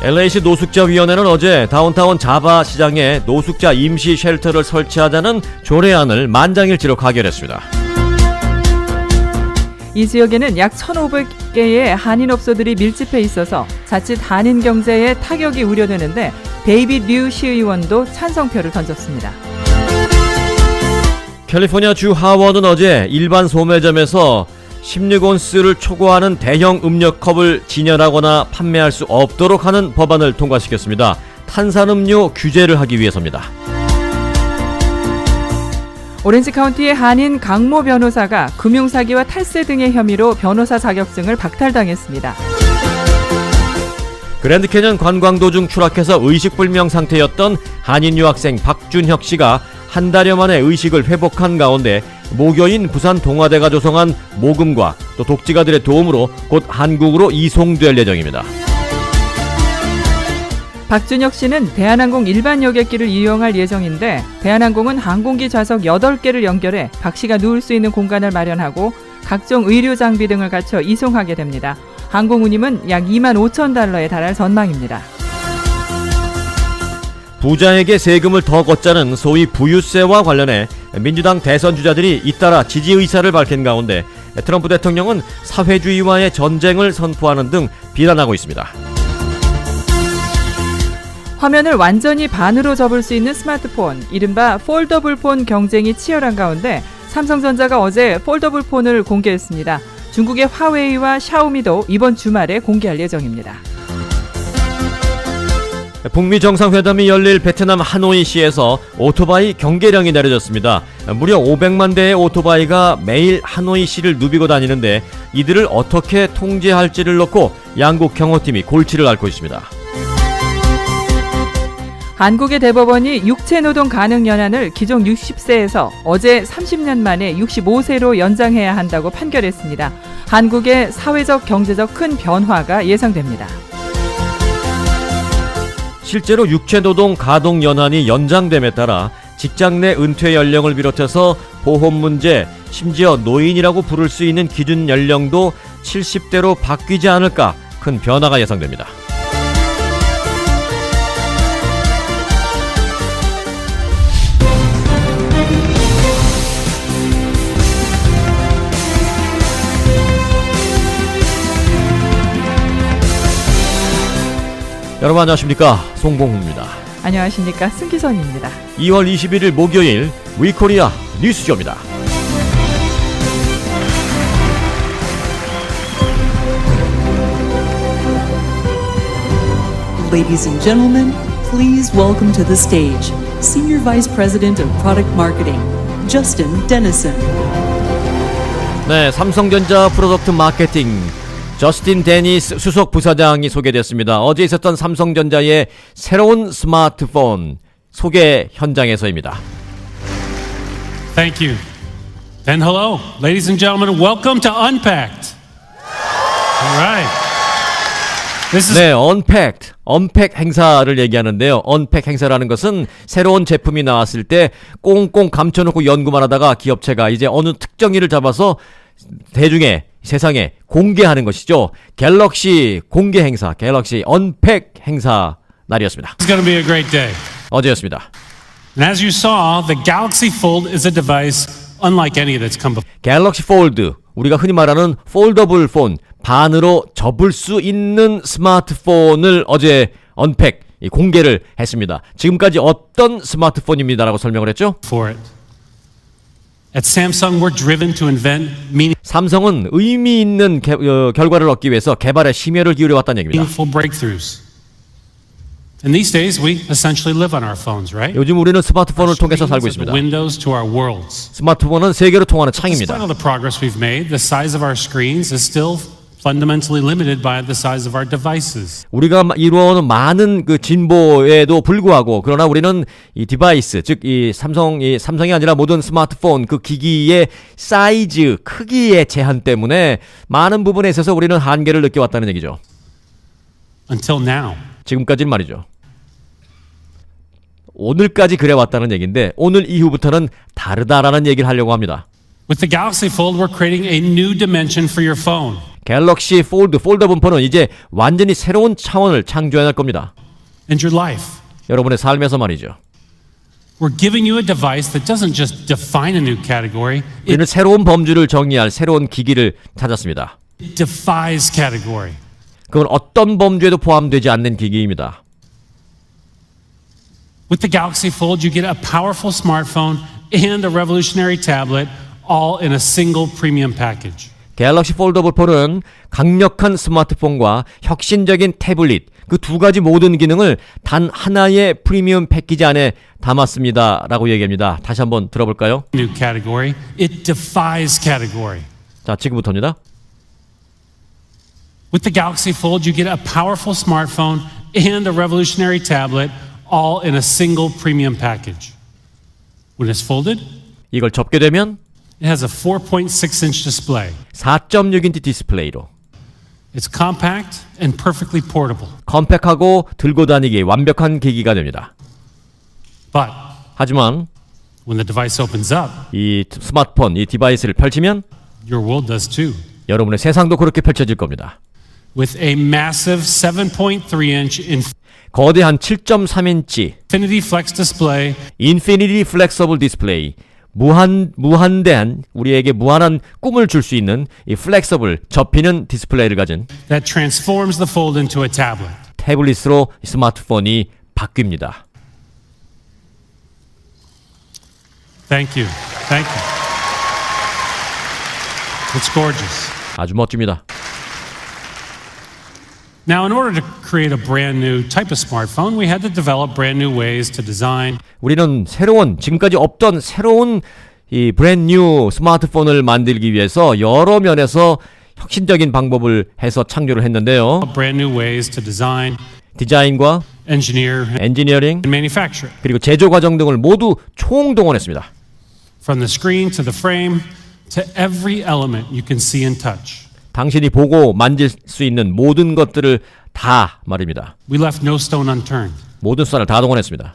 LA시 노숙자위원회는 어제 다운타운 자바 시장에 노숙자 임시 쉘터를 설치하자는 조례안을 만장일치로 가결했습니다. 이 지역에는 약 1,500개의 한인업소들이 밀집해 있어서 자칫 한인 경제에 타격이 우려되는데 데이빗 류 시의원도 찬성표를 던졌습니다. 캘리포니아 주 하원은 어제 일반 소매점에서 16온스를 초과하는 대형 음료컵을 진열하거나 판매할 수 없도록 하는 법안을 통과시켰습니다. 탄산음료 규제를 하기 위해서입니다. 오렌지 카운티의 한인 강모 변호사가 금융사기와 탈세 등의 혐의로 변호사 자격증을 박탈당했습니다. 그랜드 캐년 관광 도중 추락해서 의식불명 상태였던 한인 유학생 박준혁 씨가 한 달여 만에 의식을 회복한 가운데 모교인 부산 동아대가 조성한 모금과 또 독지가들의 도움으로 곧 한국으로 이송될 예정입니다. 박준혁 씨는 대한항공 일반 여객기를 이용할 예정인데 대한항공은 항공기 좌석 8개를 연결해 박 씨가 누울 수 있는 공간을 마련하고 각종 의료 장비 등을 갖춰 이송하게 됩니다. 항공 운임은 약 25,000달러에 달할 전망입니다. 부자에게 세금을 더 걷자는 소위 부유세와 관련해 민주당 대선 주자들이 잇따라 지지 의사를 밝힌 가운데 트럼프 대통령은 사회주의와의 전쟁을 선포하는 등 비난하고 있습니다. 화면을 완전히 반으로 접을 수 있는 스마트폰, 이른바 폴더블 폰 경쟁이 치열한 가운데 삼성전자가 어제 폴더블 폰을 공개했습니다. 중국의 화웨이와 샤오미도 이번 주말에 공개할 예정입니다. 북미 정상회담이 열릴 베트남 하노이시에서 오토바이 경계령이 내려졌습니다. 무려 500만 대의 오토바이가 매일 하노이시를 누비고 다니는데 이들을 어떻게 통제할지를 놓고 양국 경호팀이 골치를 앓고 있습니다. 한국의 대법원이 육체노동 가능 연한을 기존 60세에서 어제 30년 만에 65세로 연장해야 한다고 판결했습니다. 한국의 사회적 경제적 큰 변화가 예상됩니다. 실제로 육체노동 가동 연한이 연장됨에 따라 직장 내 은퇴 연령을 비롯해서 보험 문제, 심지어 노인이라고 부를 수 있는 기준 연령도 70대로 바뀌지 않을까 큰 변화가 예상됩니다. 여러분 안녕하십니까, 송봉훈입니다. 안녕하십니까, 승기선입니다. 2월 21일 목요일 위코리아 뉴스쇼입니다. Ladies and gentlemen, please welcome to the stage Senior Vice President of Product Marketing, Justin Dennison. 네, 삼성전자 프로덕트 마케팅 저스틴 데니스 수석 부사장이 소개됐습니다. 어제 있었던 삼성전자의 새로운 스마트폰 소개 현장에서입니다. Thank you. And hello, ladies and gentlemen, welcome to Unpacked. All right. This is 네, 언팩 행사를 얘기하는데요. 언팩 행사라는 것은 새로운 제품이 나왔을 때 꽁꽁 감춰놓고 연구만 하다가 기업체가 이제 어느 특정일을 잡아서 대중의 세상에 공개하는 것이죠. 갤럭시 공개 행사, 갤럭시 언팩 행사 날이었습니다. It's going to be a great day. 어제였습니다. And as you saw, the Galaxy Fold is a device unlike any that's come before. 갤럭시 폴드, 우리가 흔히 말하는 폴더블 폰, 반으로 접을 수 있는 스마트폰을 어제 언팩, 공개를 했습니다. 지금까지 어떤 스마트폰입니다라고 설명을 했죠? For it. At Samsung, we're driven to invent 삼성은 의미 있는 결과를 얻기 위해서 개발에 심혈을 기울여왔다는 얘기입니다. meaningful breakthroughs. And these days, we essentially live on our phones, right? 요즘 우리는 스마트폰을 통해서 살고 Screens are 있습니다. the windows to our worlds. 스마트폰은 세계로 통하는 Despite 창입니다. all the progress we've made, the size of our screens is still fundamentally limited by the size of our devices. 우리가 이루어오는 많은 그 진보에도 불구하고 그러나 우리는 이 디바이스, 즉 이 삼성이 아니라 모든 스마트폰 그 기기의 사이즈, 크기의 제한 때문에 많은 부분에 있어서 우리는 한계를 느껴왔다는 얘기죠. Until now. 지금까지는 말이죠. 오늘까지 그래왔다는 얘기인데 오늘 이후부터는 다르다라는 얘기를 하려고 합니다. With the Galaxy Fold, we're creating a new dimension for your phone. 갤럭시 폴드 폴더분포는 이제 완전히 새로운 차원을 창조해낼 겁니다. And your life. 여러분의 삶에서 말이죠. We're giving you a device that doesn't just define a new category, 우리는 새로운 범주를 정의할 새로운 기기를 찾았습니다. it defies category. 그건 어떤 범주에도 포함되지 않는 기기입니다. With the Galaxy Fold, you get a powerful smartphone and a revolutionary tablet all in a single premium package. 갤럭시 폴더블4는 강력한 스마트폰과 혁신적인 태블릿 그 두 가지 모든 기능을 단 하나의 프리미엄 패키지 안에 담았습니다 라고 얘기합니다. 다시 한번 들어볼까요? New category, it defies category. 자, 지금부터입니다. With the Galaxy Fold, you get a powerful smartphone and a revolutionary tablet all in a single premium package. When it's folded, 이걸 접게 되면 it has a 4.6-inch display. 4.6인치 디스플레이로 It's compact and perfectly portable. 컴팩하고 들고 다니기 완벽한 기기가 됩니다. But 하지만 when the device opens up, 이 스마트폰, 이 디바이스를 펼치면 your world does too. 여러분의 세상도 그렇게 펼쳐질 겁니다. With a massive 7.3-inch 거대한 7.3인치 Infinity Flex display 인피니티 플렉서블 디스플레이 무한대한 우리에게 무한한 꿈을 줄 수 있는 이 플렉서블 접히는 디스플레이를 가진 that transforms the fold into a tablet. 태블릿으로 스마트폰이 바뀝니다. Thank you. Thank you. It's gorgeous. 아주 멋집니다. Now, in order to create a brand new type of smartphone, we had to develop brand new ways to design 우리는 지금까지 없던 새로운 이 브랜드 뉴 스마트폰을 만들기 위해서 여러 면에서 혁신적인 방법을 해서 창조를 했는데요. brand new ways to design, 디자인과 engineer, 엔지니어링 and manufacture. 그리고 제조 과정 등을 모두 총동원했습니다. From the screen to the frame to every element you can see and touch. 당신이 보고 만질 수 있는 모든 것들을 다 말입니다. We left no stone unturned. 모든 수단을 다 동원했습니다.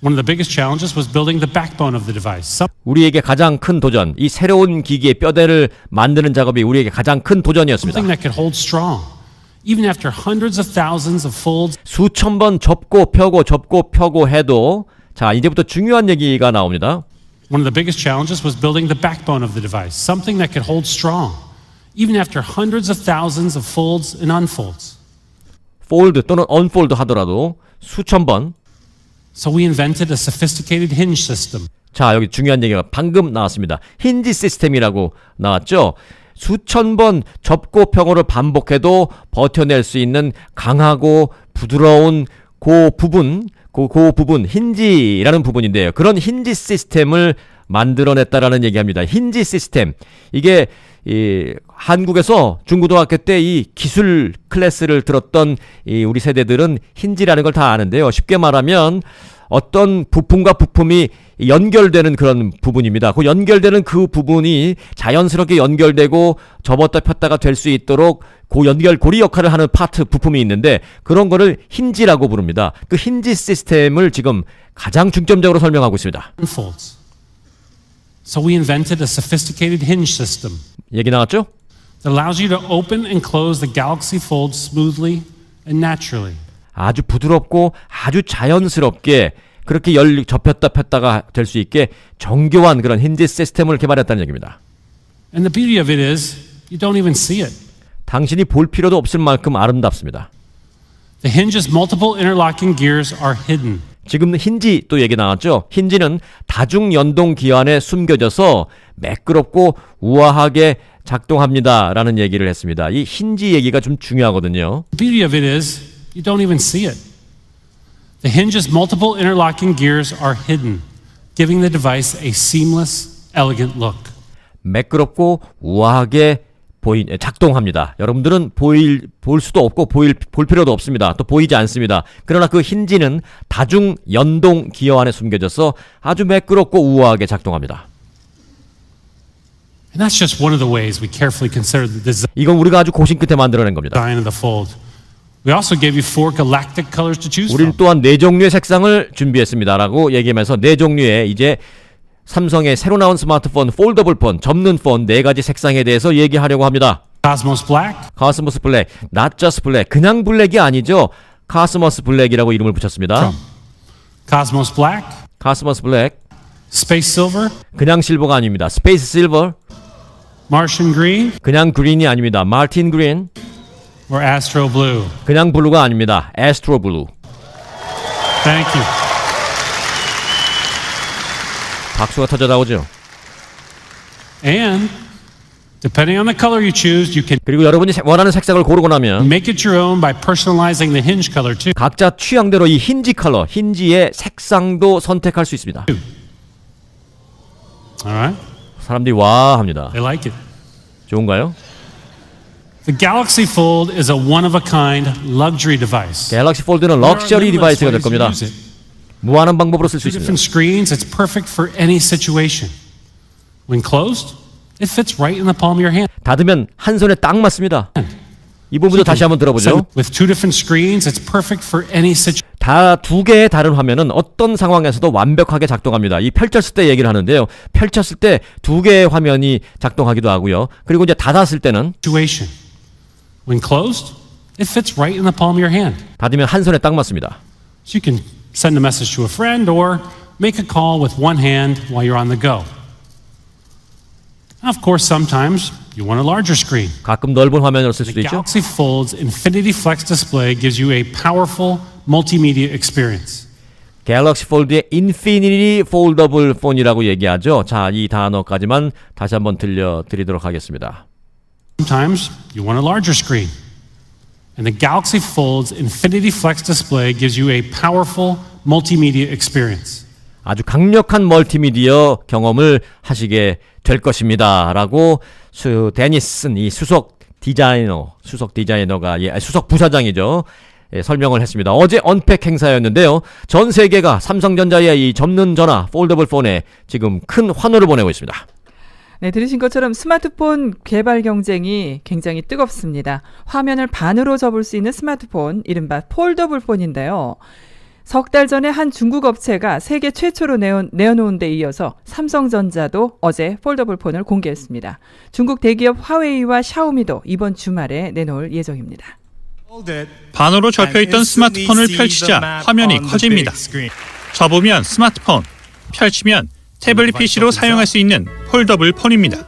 One of the biggest challenges was building the backbone of the device. 우리에게 가장 큰 도전, 이 새로운 기기의 뼈대를 만드는 작업이 우리에게 가장 큰 도전이었습니다. Something that could hold strong. Even after hundreds of thousands of folds, 수천 번 접고 펴고 해도 자, 이제부터 중요한 얘기가 나옵니다. one of the biggest challenges was building the backbone of the device. Something that could hold strong. Even after hundreds of thousands of folds and unfolds. 폴드 또는 언폴드 하더라도 수천 번. So we invented a sophisticated hinge system. 자, 여기 중요한 얘기가 방금 나왔습니다. 힌지 시스템이라고 나왔죠. 수천 번 접고 펴고를 반복해도 버텨낼 수 있는 강하고 부드러운 그 부분 힌지라는 부분인데요. 그런 힌지 시스템을 만들어냈다라는 얘기합니다. 힌지 시스템. 이게 한국에서 중고등학교 때 이 기술 클래스를 들었던 우리 세대들은 힌지라는 걸 다 아는데요. 쉽게 말하면 어떤 부품과 부품이 연결되는 그런 부분입니다. 그 연결되는 그 부분이 자연스럽게 연결되고 접었다 폈다가 될 수 있도록 그 연결고리 역할을 하는 파트 부품이 있는데 그런 거를 힌지라고 부릅니다. 그 힌지 시스템을 지금 가장 중점적으로 설명하고 있습니다. Unfolds. So we invented a sophisticated hinge system. 얘기 나왔죠? That allows you to open and close the Galaxy Fold smoothly and naturally. 아주 부드럽고 아주 자연스럽게 그렇게 접혔다 폈다가 될 수 있게 정교한 그런 힌지 시스템을 개발했다는 얘기입니다. And the beauty of it is, you don't even see it. 당신이 볼 필요도 없을 만큼 아름답습니다. The hinge's multiple interlocking gears are hidden. 지금 힌지 또 얘기 나왔죠? 힌지는 다중 연동 기관에 숨겨져서 매끄럽고 우아하게 작동합니다라는 얘기를 했습니다. 이 힌지 얘기가 좀 중요하거든요. The beauty of it is, you don't even see it. The hinge's multiple interlocking gears are hidden, giving the device a seamless, elegant look. 매끄럽고 우아하게 작동합니다. 여러분들은 볼 수도 없고 볼 필요도 없습니다. 또 보이지 않습니다. 그러나 그 힌지는 다중 연동 기어 안에 숨겨져서 아주 매끄럽고 우아하게 작동합니다. And that's just one of the ways we carefully considered the 이건 우리가 아주 고심 끝에 만들어낸 겁니다. design of the fold. We also gave you 4 galactic colors to choose 우리는 from. 또한 4종류의 색상을 준비했습니다라고 얘기하면서 4종류의 이제 삼성의 새로 나온 스마트폰 폴더블 폰, 접는 폰 4가지 색상에 대해서 얘기하려고 합니다. Cosmos Black, 카스모스 블랙, not just 블랙, 그냥 블랙이 아니죠. 카스모스 블랙이라고 이름을 붙였습니다. Cosmos Black, 카스모스 블랙, Space Silver, 그냥 실버가 아닙니다. 스페이스 실버, Martian Green, 그냥 그린이 아닙니다. 마틴 그린, or Astro Blue. 그냥 블루가 아닙니다. 애스트로 블루. Thank you. 박수가 터져 나오죠. And depending on the color you choose, you can 그리고 여러분이 원하는 색상을 고르고 나면 make it your own by personalizing the hinge color too. 각자 취향대로 이 힌지 컬러, 힌지의 색상도 선택할 수 있습니다. All right? 사람들이 와 합니다. They like it. 좋은가요? The Galaxy Fold is a one-of-a-kind luxury device. 갤럭시 폴드는 럭셔리 디바이스가 될 겁니다. 무한한 방법으로 쓸 수 Two 있습니다. different screens, it's perfect for any situation. When closed, it fits right in the palm of your hand. 닫으면 한 손에 딱 맞습니다. 이 부분도 다시 한번 들어보죠. With two different screens, it's perfect for any situation. 다 두 개의 다른 화면은 어떤 상황에서도 완벽하게 작동합니다. 이 펼쳤을 때 얘기를 하는데요. 펼쳤을 때 두 개의 화면이 작동하기도 하고요. 그리고 이제 닫았을 때는 When closed, it fits right in the palm of your hand. 닫으면 한 손에 딱 맞습니다. So you can send a message to a friend or make a call with one hand while you're on the go. Of course, sometimes you want a larger screen. 가끔 넓은 화면으로 쓸 수도 The 있죠. Galaxy Fold's Infinity Flex display gives you a powerful multimedia experience. 갤럭시 폴드의 인피니티 폴더블 폰이라고 얘기하죠. 자, 이 단어까지만 다시 한번 들려드리도록 하겠습니다. Sometimes you want a larger screen. And the Galaxy Fold's Infinity Flex display gives you a powerful multimedia experience. 아주 강력한 멀티미디어 경험을 하시게 될 것입니다. 라고 데니슨, 이 수석 디자이너가, 수석 부사장이죠. 설명을 했습니다. 어제 언팩 행사였는데요. 전 세계가 삼성전자의 이 접는 전화, 폴더블 폰에 지금 큰 환호를 보내고 있습니다. 네, 들으신 것처럼 스마트폰 개발 경쟁이 굉장히 뜨겁습니다. 화면을 반으로 접을 수 있는 스마트폰, 이른바 폴더블 폰인데요. 석 달 전에 한 중국 업체가 세계 최초로 내어놓은 데 이어서 삼성전자도 어제 폴더블 폰을 공개했습니다. 중국 대기업 화웨이와 샤오미도 이번 주말에 내놓을 예정입니다. 반으로 접혀있던 스마트폰을 펼치자 화면이 커집니다. 접으면 스마트폰, 펼치면 태블릿 PC로 사용할 수 있는 폴더블 폰입니다.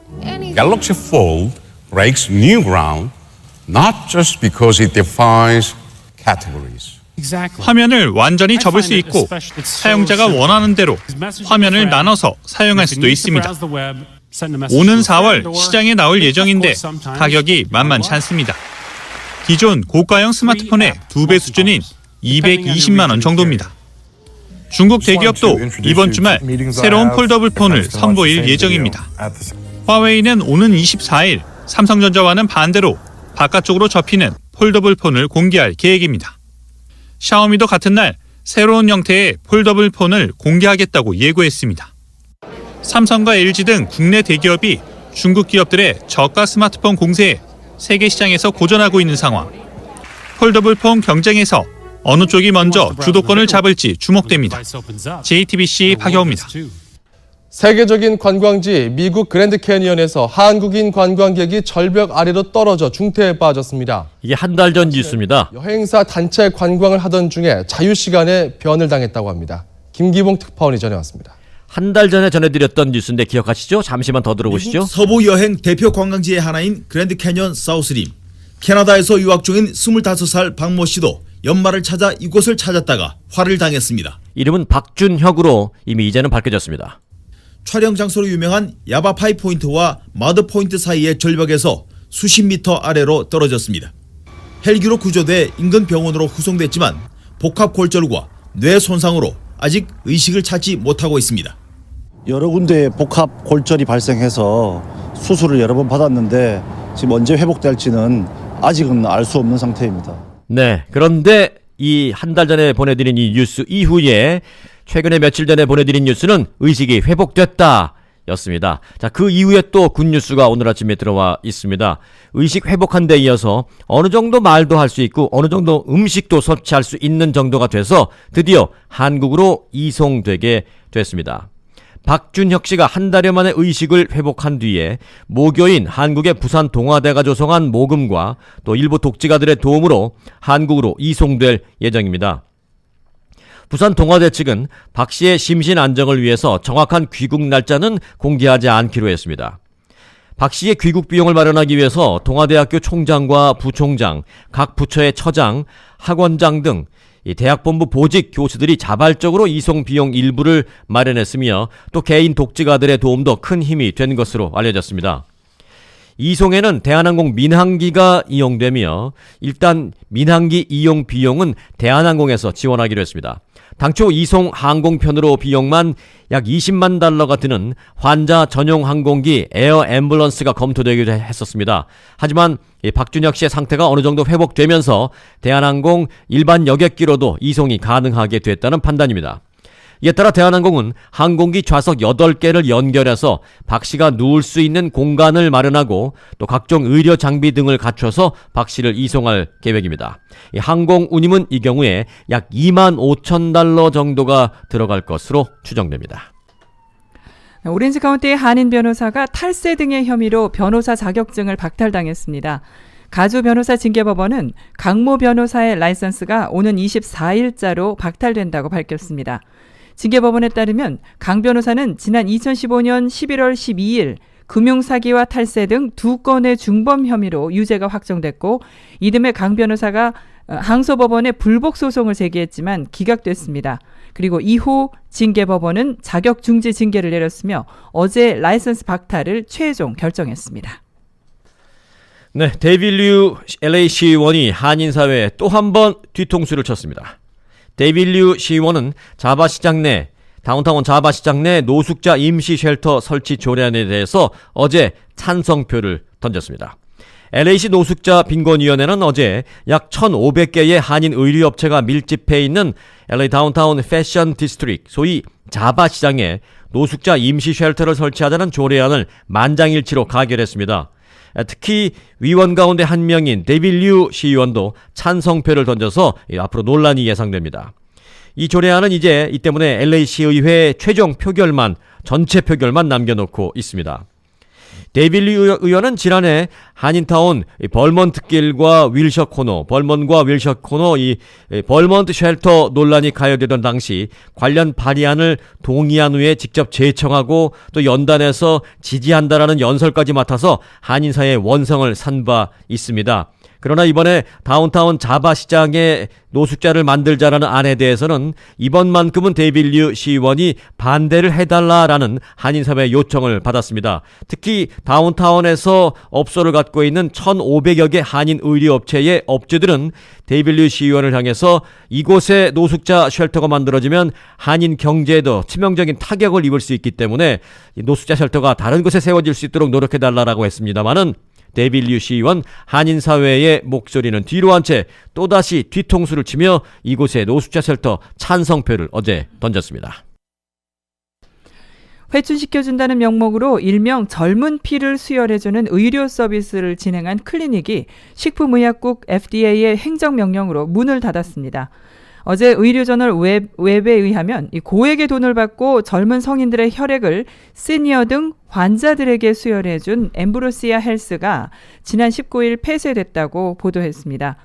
Galaxy Fold breaks new ground not just because it defies categories. Exactly. 화면을 완전히 접을 수 있고 사용자가 원하는 대로 화면을 나눠서 사용할 수도 있습니다. 오는 4월 시장에 나올 예정인데 가격이 만만치 않습니다. 기존 고가형 스마트폰의 2배 수준인 220만 원 정도입니다. 중국 대기업도 이번 주말 새로운 폴더블 폰을 선보일 예정입니다. 화웨이는 오는 24일 삼성전자와는 반대로 바깥쪽으로 접히는 폴더블 폰을 공개할 계획입니다. 샤오미도 같은 날 새로운 형태의 폴더블 폰을 공개하겠다고 예고했습니다. 삼성과 LG 등 국내 대기업이 중국 기업들의 저가 스마트폰 공세에 세계 시장에서 고전하고 있는 상황. 폴더블 폰 경쟁에서 어느 쪽이 먼저 주도권을 잡을지 주목됩니다. JTBC 박여우입니다. 세계적인 관광지 미국 그랜드 캐니언에서 한국인 관광객이 절벽 아래로 떨어져 중태에 빠졌습니다. 이게 한 달 전 뉴스입니다. 여행사 단체 관광을 하던 중에 자유시간에 변을 당했다고 합니다. 김기봉 특파원이 전해왔습니다. 한 달 전에 전해드렸던 뉴스인데 기억하시죠? 잠시만 더 들어보시죠. 미국 서부 여행 대표 관광지의 하나인 그랜드 캐년 사우스림. 캐나다에서 유학 중인 25살 박모 씨도 연말을 찾아 이곳을 찾았다가 화를 당했습니다. 이름은 박준혁으로 이미 이제는 밝혀졌습니다. 촬영 장소로 유명한 야바파이 포인트와 마드 포인트 사이의 절벽에서 수십 미터 아래로 떨어졌습니다. 헬기로 구조돼 인근 병원으로 후송됐지만 복합 골절과 뇌 손상으로 아직 의식을 찾지 못하고 있습니다. 여러 군데 복합 골절이 발생해서 수술을 여러 번 받았는데 지금 언제 회복될지는 아직은 알 수 없는 상태입니다. 네, 그런데 이 한 달 전에 보내드린 이 뉴스 이후에 최근에 며칠 전에 보내드린 뉴스는 의식이 회복됐다 였습니다. 자, 그 이후에 또 굿뉴스가 오늘 아침에 들어와 있습니다. 의식 회복한 데 이어서 어느 정도 말도 할 수 있고 어느 정도 음식도 섭취할 수 있는 정도가 돼서 드디어 한국으로 이송되게 됐습니다. 박준혁 씨가 한 달여 만에 의식을 회복한 뒤에 모교인 한국의 부산 동아대가 조성한 모금과 또 일부 독지가들의 도움으로 한국으로 이송될 예정입니다. 부산 동아대 측은 박 씨의 심신 안정을 위해서 정확한 귀국 날짜는 공개하지 않기로 했습니다. 박 씨의 귀국 비용을 마련하기 위해서 동아대학교 총장과 부총장, 각 부처의 처장, 학원장 등 이 대학본부 보직 교수들이 자발적으로 이송 비용 일부를 마련했으며 또 개인 독지가들의 도움도 큰 힘이 된 것으로 알려졌습니다. 이송에는 대한항공 민항기가 이용되며 일단 민항기 이용 비용은 대한항공에서 지원하기로 했습니다. 당초 이송 항공편으로 비용만 약 20만 달러가 드는 환자 전용 항공기 에어 앰뷸런스가 검토되기도 했었습니다. 하지만 박준혁 씨의 상태가 어느 정도 회복되면서 대한항공 일반 여객기로도 이송이 가능하게 됐다는 판단입니다. 이에 따라 대한항공은 항공기 좌석 8개를 연결해서 박 씨가 누울 수 있는 공간을 마련하고 또 각종 의료 장비 등을 갖춰서 박 씨를 이송할 계획입니다. 이 항공 운임은 이 경우에 약 2만 5천 달러 정도가 들어갈 것으로 추정됩니다. 오렌지 카운티의 한인 변호사가 탈세 등의 혐의로 변호사 자격증을 박탈당했습니다. 가주 변호사 징계법원은 강모 변호사의 라이선스가 오는 24일자로 박탈된다고 밝혔습니다. 징계법원에 따르면 강 변호사는 지난 2015년 11월 12일 금융사기와 탈세 등 2건의 중범 혐의로 유죄가 확정됐고 이듬해 강 변호사가 항소법원에 불복 소송을 제기했지만 기각됐습니다. 그리고 이후 징계법원은 자격중지 징계를 내렸으며 어제 라이선스 박탈을 최종 결정했습니다. 네, 데이빗 류 LA 시의원이 한인사회에 또 한 번 뒤통수를 쳤습니다. 데이빗 류 시의원은 다운타운 자바시장 내 노숙자 임시 쉘터 설치 조례안에 대해서 어제 찬성표를 던졌습니다. LA시 노숙자 빈곤위원회는 어제 약 1,500개의 한인 의류업체가 밀집해 있는 LA 다운타운 패션 디스트릭트, 소위 자바시장에 노숙자 임시 쉘터를 설치하자는 조례안을 만장일치로 가결했습니다. 특히 위원 가운데 한 명인 데이빗 류 시의원도 찬성표를 던져서 앞으로 논란이 예상됩니다. 이 조례안은 이제 이 때문에 LA 시의회 최종 표결만, 전체 표결만 남겨놓고 있습니다. 데이빗 류 의원은 지난해 한인타운 벌먼트길과 윌셔 코너, 벌먼과 윌셔 코너 이 벌먼트 쉘터 논란이 가열되던 당시 관련 발의안을 동의한 후에 직접 제청하고 또 연단해서 지지한다라는 연설까지 맡아서 한인사회의 원성을 산 바 있습니다. 그러나 이번에 다운타운 자바시장에 노숙자를 만들자라는 안에 대해서는 이번만큼은 데이빗 류 시의원이 반대를 해달라라는 한인사회 요청을 받았습니다. 특히 다운타운에서 업소를 갖고 있는 1,500여 개 한인 의류업체의 업주들은 데이빗 류 시의원을 향해서 이곳에 노숙자 쉘터가 만들어지면 한인 경제에도 치명적인 타격을 입을 수 있기 때문에 노숙자 쉘터가 다른 곳에 세워질 수 있도록 노력해달라고 했습니다마는 데이빗 류 시의원 한인사회의 목소리는 뒤로 한 채 또다시 뒤통수를 치며 이곳에 노숙자 쉘터 찬성표를 어제 던졌습니다. 회춘시켜준다는 명목으로 일명 젊은 피를 수혈해주는 의료 서비스를 진행한 클리닉이 식품의약국 FDA의 행정명령으로 문을 닫았습니다. 어제 의료저널 웹에 의하면 고액의 돈을 받고 젊은 성인들의 혈액을 시니어 등 환자들에게 수혈해준 엠브로시아 헬스가 지난 19일 폐쇄됐다고 보도했습니다.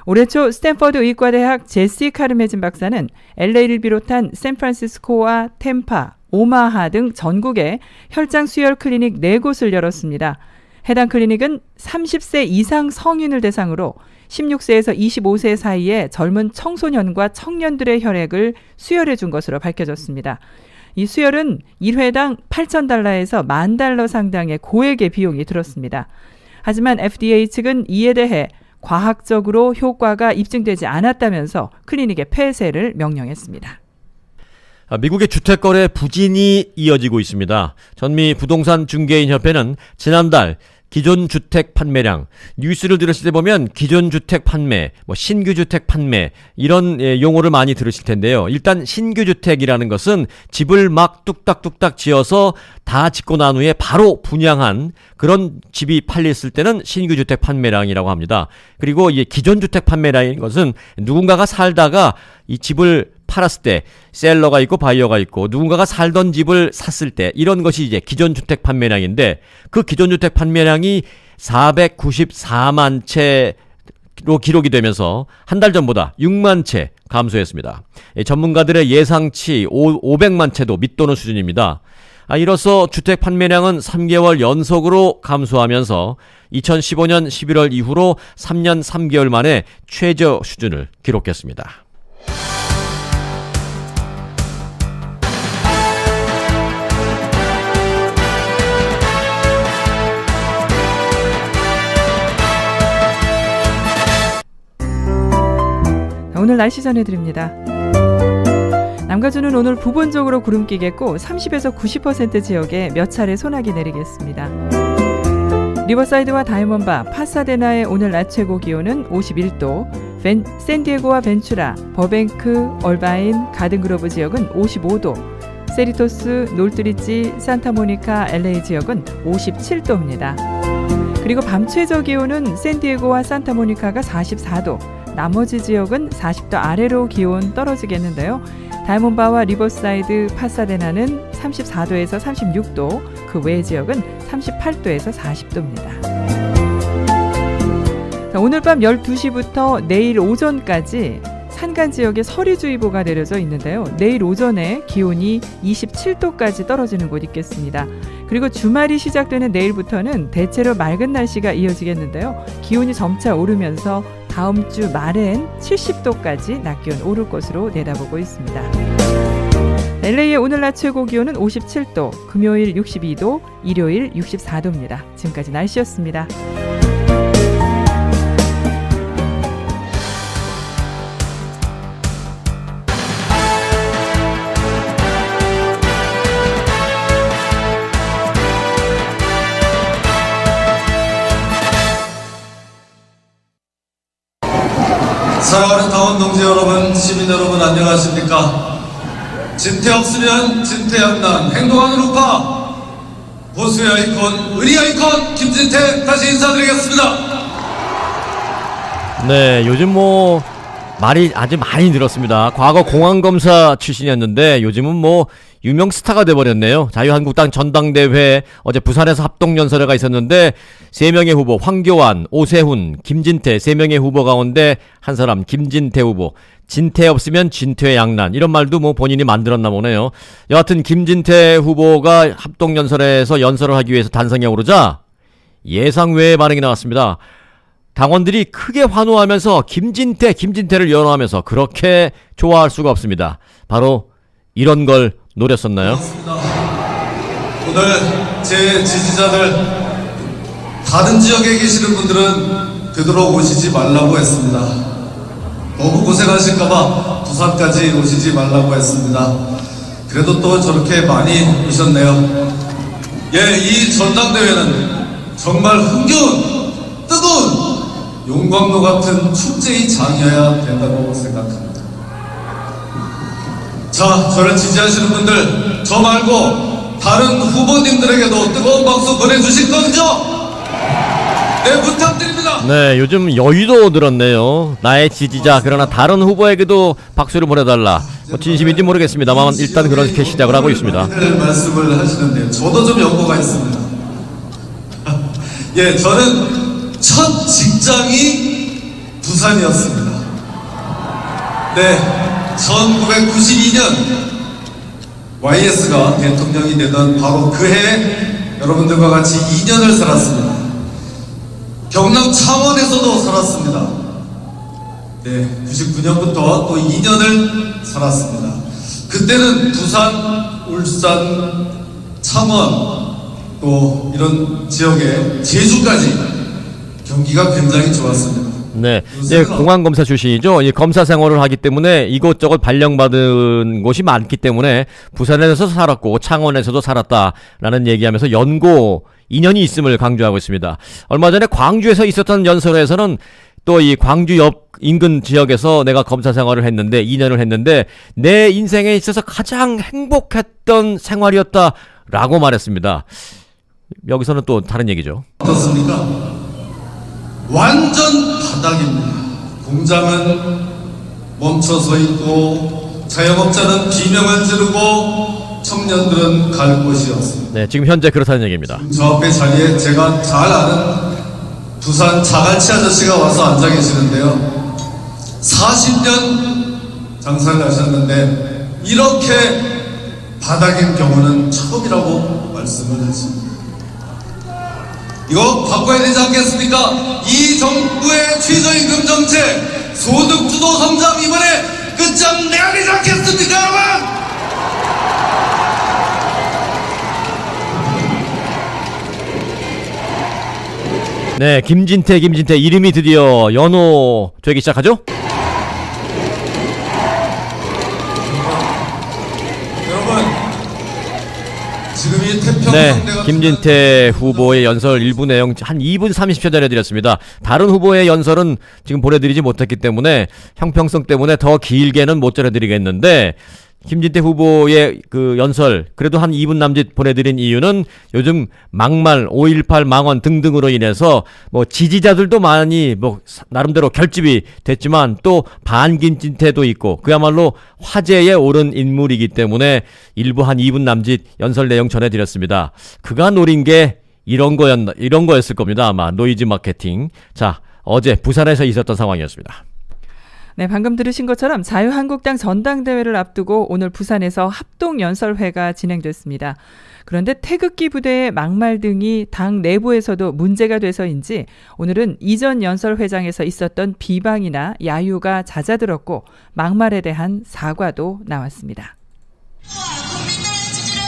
올해 초 스탠퍼드 의과대학 제시 카르메진 박사는 LA를 비롯한 샌프란시스코와 템파, 오마하 등 전국에 혈장 수혈 클리닉 4곳을 열었습니다. 해당 클리닉은 30세 이상 성인을 대상으로 16세에서 25세 사이의 젊은 청소년과 청년들의 혈액을 수혈해 준 것으로 밝혀졌습니다. 이 수혈은 1회당 8,000달러에서 10,000달러 상당의 고액의 비용이 들었습니다. 하지만 FDA 측은 이에 대해 과학적으로 효과가 입증되지 않았다면서 클리닉의 폐쇄를 명령했습니다. 미국의 주택거래 부진이 이어지고 있습니다. 전미 부동산 중개인 협회는 지난달 기존 주택 판매량, 뉴스를 들으실 때 보면 기존 주택 판매, 신규 주택 판매 이런 용어를 많이 들으실 텐데요. 일단 신규 주택이라는 것은 집을 막 뚝딱뚝딱 지어서 다 짓고 난 후에 바로 분양한 그런 집이 팔렸을 때는 신규 주택 판매량이라고 합니다. 그리고 이 기존 주택 판매량인 것은 누군가가 살다가 이 집을 팔았을 때 셀러가 있고 바이어가 있고 누군가가 살던 집을 샀을 때 이런 것이 이제 기존주택 판매량인데 그 기존주택 판매량이 494만 채로 기록이 되면서 한 달 전보다 6만 채 감소했습니다. 전문가들의 예상치 500만 채도 밑도는 수준입니다. 이로써 주택 판매량은 3개월 연속으로 감소하면서 2015년 11월 이후로 3년 3개월 만에 최저 수준을 기록했습니다. 오늘 날씨 전해드립니다. 남가주는 오늘 부분적으로 구름 끼겠고 30에서 90% 지역에 몇 차례 소나기 내리겠습니다. 리버사이드와 다이몬바, 파사데나의 오늘 낮 최고 기온은 51도, 샌디에고와 벤츄라, 버뱅크, 얼바인, 가든그로브 지역은 55도, 세리토스, 놀트리지, 산타모니카, LA 지역은 57도입니다. 그리고 밤 최저 기온은 샌디에고와 산타모니카가 44도, 나머지 지역은 40도 아래로 기온 떨어지겠는데요. 다이몬바와 리버사이드, 파사데나는 34도에서 36도, 그 외의 지역은 38도에서 40도입니다. 오늘 밤 12시부터 내일 오전까지 산간 지역에 서리주의보가 내려져 있는데요. 내일 오전에 기온이 27도까지 떨어지는 곳 있겠습니다. 그리고 주말이 시작되는 내일부터는 대체로 맑은 날씨가 이어지겠는데요. 기온이 점차 오르면서 다음 주 말엔 70도까지 낮 기온 오를 것으로 내다보고 있습니다. LA의 오늘 낮 최고 기온은 57도, 금요일 62도, 일요일 64도입니다. 지금까지 날씨였습니다. 사랑하는 당원 동지 여러분, 시민 여러분 안녕하십니까? 진퇴 없으면 진퇴양난, 행동하는 우파, 보수의 아이콘, 의리 아이콘 김진태 다시 인사드리겠습니다. 네, 요즘 말이 아주 많이 늘었습니다. 과거 공안검사 출신이었는데 요즘은 유명 스타가 돼버렸네요. 자유한국당 전당대회 어제 부산에서 합동연설회가 있었는데 3명의 후보 황교안, 오세훈, 김진태 3명의 후보 가운데 한 사람 김진태 후보. 진퇴 없으면 진퇴양난 이런 말도 본인이 만들었나 보네요. 여하튼 김진태 후보가 합동연설회에서 연설을 하기 위해서 단상에 오르자 예상 외의 반응이 나왔습니다. 당원들이 크게 환호하면서 김진태를 연호하면서 그렇게 좋아할 수가 없습니다. 바로 이런 걸 노렸었나요? 고맙습니다. 오늘 제 지지자들, 다른 지역에 계시는 분들은 되도록오시지 말라고 했습니다. 너무 고생하실까봐 부산까지 오시지 말라고 했습니다. 그래도 또 저렇게 많이 오셨네요. 이 전당대회는 정말 흥겨운, 뜨거운 용광로 같은 축제의 장이어야 된다고 생각합니다. 자, 저를 지지하시는 분들, 저 말고 다른 후보님들에게도 뜨거운 박수 보내주실 거죠? 네, 부탁드립니다. 네, 요즘 여의도 늘었네요. 나의 지지자, 그러나 다른 후보에게도 박수를 보내달라. 진심인지 모르겠습니다만 일단 그렇게 시작을 하고 있습니다. 말씀을 하시는데 저도 좀 연고가 있습니다. 저는 첫 직장이 부산이었습니다. 네, 1992년 YS가 대통령이 되던 바로 그 해에 여러분들과 같이 2년을 살았습니다. 경남 창원에서도 살았습니다. 네, 99년부터 또 2년을 살았습니다. 그때는 부산, 울산, 창원 또 이런 지역에 제주까지 경기가 굉장히 좋았습니다. 네, 공안검사 출신이죠. 검사 생활을 하기 때문에 이곳저곳 발령받은 곳이 많기 때문에 부산에서 살았고 창원에서도 살았다라는 얘기하면서 연고 2년이 있음을 강조하고 있습니다. 얼마 전에 광주에서 있었던 연설회에서는 또 이 광주 옆 인근 지역에서 내가 검사 생활을 했는데 2년을 했는데 내 인생에 있어서 가장 행복했던 생활이었다라고 말했습니다. 여기서는 또 다른 얘기죠. 어떻습니까? 완전 바닥입니다. 공장은 멈춰서 있고 자영업자는 비명을 지르고 청년들은 갈 곳이 없습니다. 네, 지금 현재 그렇다는 얘기입니다. 저 앞에 자리에 제가 잘 아는 부산 자갈치 아저씨가 와서 앉아 계시는데요. 40년 장사를 하셨는데 이렇게 바닥인 경우는 처음이라고 말씀을 하십니다. 이거 바꿔야 되지 않겠습니까? 이 정부의 최저임금 정책, 소득주도 성장 이번에 끝장내야 되지 않겠습니까, 여러분? 네, 김진태 이름이 드디어 연호되기 시작하죠? 여러분, 지금 이 태평양 네, 내가 김진태 후보의 연설 일부 내용 한 2분 30초 전해드렸습니다. 다른 후보의 연설은 지금 보내드리지 못했기 때문에 형평성 때문에 더 길게는 못 전해드리겠는데 김진태 후보의 그 연설 그래도 한 2분 남짓 보내드린 이유는 요즘 막말, 5.18 망언 등등으로 인해서 뭐 지지자들도 많이 뭐 나름대로 결집이 됐지만 또 반김진태도 있고 그야말로 화제에 오른 인물이기 때문에 일부 한 2분 남짓 연설 내용 전해드렸습니다. 그가 노린 게 이런 거였을 겁니다. 아마 노이즈 마케팅. 자, 어제 부산에서 있었던 상황이었습니다. 네, 방금 들으신 것처럼 자유한국당 전당대회를 앞두고 오늘 부산에서 합동연설회가 진행됐습니다. 그런데 태극기 부대의 막말 등이 당 내부에서도 문제가 돼서인지 오늘은 이전 연설회장에서 있었던 비방이나 야유가 잦아들었고 막말에 대한 사과도 나왔습니다.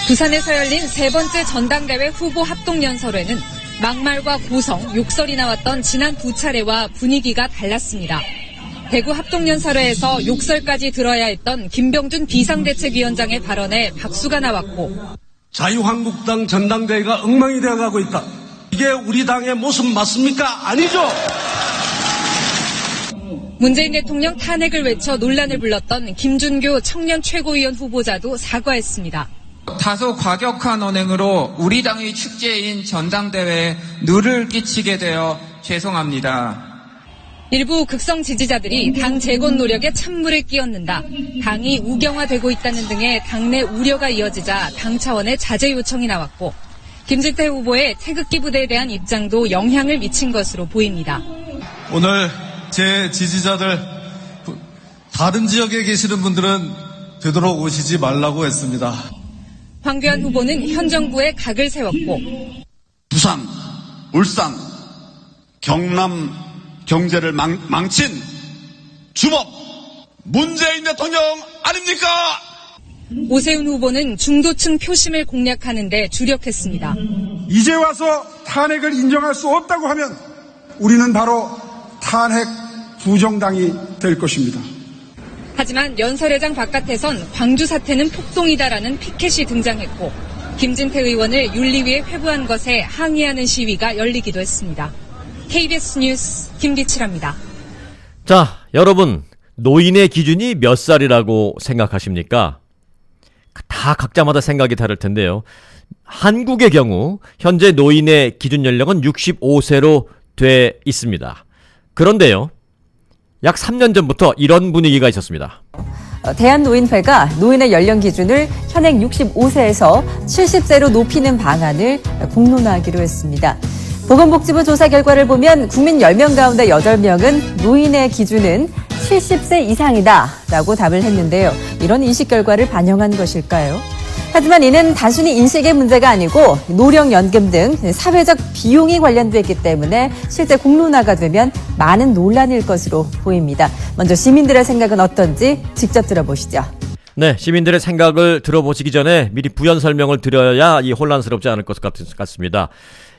부산에서 열린 세 번째 전당대회 후보 합동연설회는 막말과 고성, 욕설이 나왔던 지난 두 차례와 분위기가 달랐습니다. 대구 합동연설회에서 욕설까지 들어야 했던 김병준 비상대책위원장의 발언에 박수가 나왔고 자유한국당 전당대회가 엉망이 되어가고 있다. 이게 우리 당의 모습 맞습니까? 아니죠. 문재인 대통령 탄핵을 외쳐 논란을 불렀던 김준규 청년 최고위원 후보자도 사과했습니다. 다소 과격한 언행으로 우리 당의 축제인 전당대회에 누를 끼치게 되어 죄송합니다. 일부 극성 지지자들이 당 재건 노력에 찬물을 끼얹는다, 당이 우경화되고 있다는 등의 당내 우려가 이어지자 당 차원의 자제 요청이 나왔고 김진태 후보의 태극기 부대에 대한 입장도 영향을 미친 것으로 보입니다. 오늘 제 지지자들 다른 지역에 계시는 분들은 되도록 오시지 말라고 했습니다. 황교안 후보는 현 정부에 각을 세웠고 부산, 울산, 경남 경제를 망친 주범 문재인 대통령 아닙니까? 오세훈 후보는 중도층 표심을 공략하는 데 주력했습니다. 이제 와서 탄핵을 인정할 수 없다고 하면 우리는 바로 탄핵 부정당이 될 것입니다. 하지만 연설회장 바깥에선 광주 사태는 폭동이다라는 피켓이 등장했고 김진태 의원을 윤리위에 회부한 것에 항의하는 시위가 열리기도 했습니다. KBS 뉴스 김기칠합니다. 자, 여러분 노인의 기준이 몇 살이라고 생각하십니까? 다 각자마다 생각이 다를 텐데요. 한국의 경우 현재 노인의 기준 연령은 65세로 돼 있습니다. 그런데요, 약 3년 전부터 이런 분위기가 있었습니다. 대한노인회가 노인의 연령 기준을 현행 65세에서 70세로 높이는 방안을 공론화하기로 했습니다. 보건복지부 조사 결과를 보면 국민 10명 가운데 8명은 노인의 기준은 70세 이상이다라고 답을 했는데요. 이런 인식 결과를 반영한 것일까요? 하지만 이는 단순히 인식의 문제가 아니고 노령연금 등 사회적 비용이 관련돼 있기 때문에 실제 공론화가 되면 많은 논란일 것으로 보입니다. 먼저 시민들의 생각은 어떤지 직접 들어보시죠. 네, 시민들의 생각을 들어보시기 전에 미리 부연 설명을 드려야 이 혼란스럽지 않을 것 같습니다.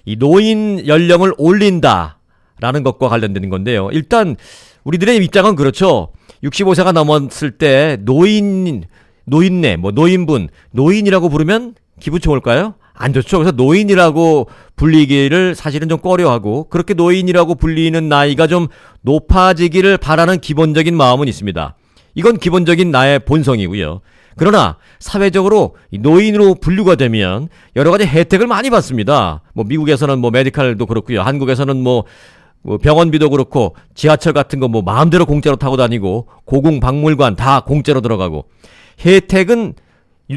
이 노인 연령을 올린다라는 것과 관련된 건데요. 일단 우리들의 입장은 그렇죠. 65세가 넘었을 때 노인네, 노인분, 노인이라고 부르면 기분 좋을까요? 안 좋죠. 그래서 노인이라고 불리기를 사실은 좀 꺼려하고 그렇게 노인이라고 불리는 나이가 좀 높아지기를 바라는 기본적인 마음은 있습니다. 이건 기본적인 나의 본성이고요. 그러나 사회적으로 노인으로 분류가 되면 여러 가지 혜택을 많이 받습니다. 뭐 미국에서는 뭐 메디칼도 그렇고요. 한국에서는 뭐 뭐 병원비도 그렇고 지하철 같은 거 뭐 마음대로 공짜로 타고 다니고 고궁박물관 다 공짜로 들어가고 혜택은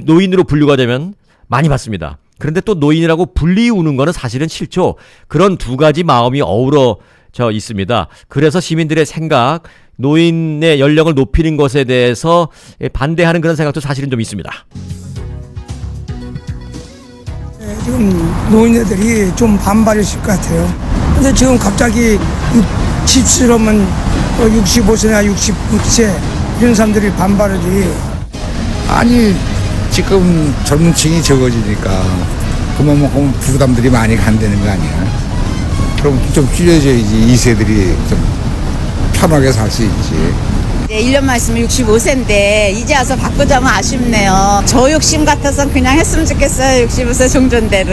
노인으로 분류가 되면 많이 받습니다. 그런데 또 노인이라고 분리우는 거는 사실은 싫죠. 그런 두 가지 마음이 어우러져 있습니다. 그래서 시민들의 생각, 노인의 연령을 높이는 것에 대해서 반대하는 그런 생각도 사실은 좀 있습니다. 지금 노인네들이 좀 반발했을 것 같아요. 근데 지금 갑자기 집수로면 65세나 66세 이런 사람들이 반발하지. 아니 지금 젊은 층이 적어지니까 그만큼 부담들이 많이 간다는 거 아니야. 그럼 좀 줄여줘야지 2세들이 좀 편하게 살 수 있지. 네, 1년만 있으면 65세인데 이제 와서 바꾸자면 아쉽네요. 저 욕심 같아서 그냥 했으면 좋겠어요. 65세 종전대로.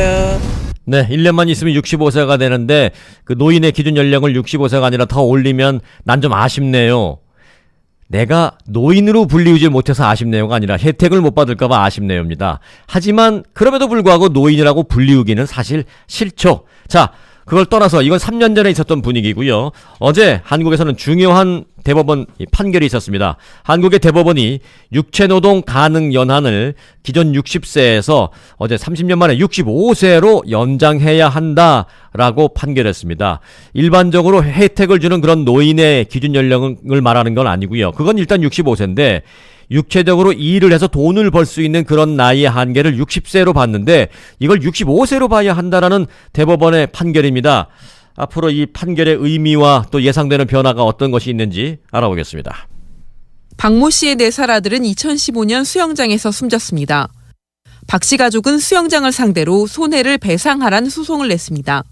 네, 1년만 있으면 65세가 되는데 그 노인의 기준 연령을 65세가 아니라 더 올리면 난 좀 아쉽네요. 내가 노인으로 분리우지 못해서 아쉽네요가 아니라 혜택을 못 받을까봐 아쉽네요입니다. 하지만 그럼에도 불구하고 노인이라고 분리우기는 사실 싫죠. 자, 그걸 떠나서 이건 3년 전에 있었던 분위기고요. 어제 한국에서는 중요한 대법원 판결이 있었습니다. 한국의 대법원이 육체노동 가능 연한을 기존 60세에서 어제 30년 만에 65세로 연장해야 한다라고 판결했습니다. 일반적으로 혜택을 주는 그런 노인의 기준 연령을 말하는 건 아니고요. 그건 일단 65세인데 육체적으로 일을 해서 돈을 벌 수 있는 그런 나이의 한계를 60세로 봤는데 이걸 65세로 봐야 한다라는 대법원의 판결입니다. 앞으로 이 판결의 의미와 또 예상되는 변화가 어떤 것이 있는지 알아보겠습니다. 박모 씨의 4살 아들은 2015년 수영장에서 숨졌습니다. 박 씨 가족은 수영장을 상대로 손해를 배상하란 소송을 냈습니다.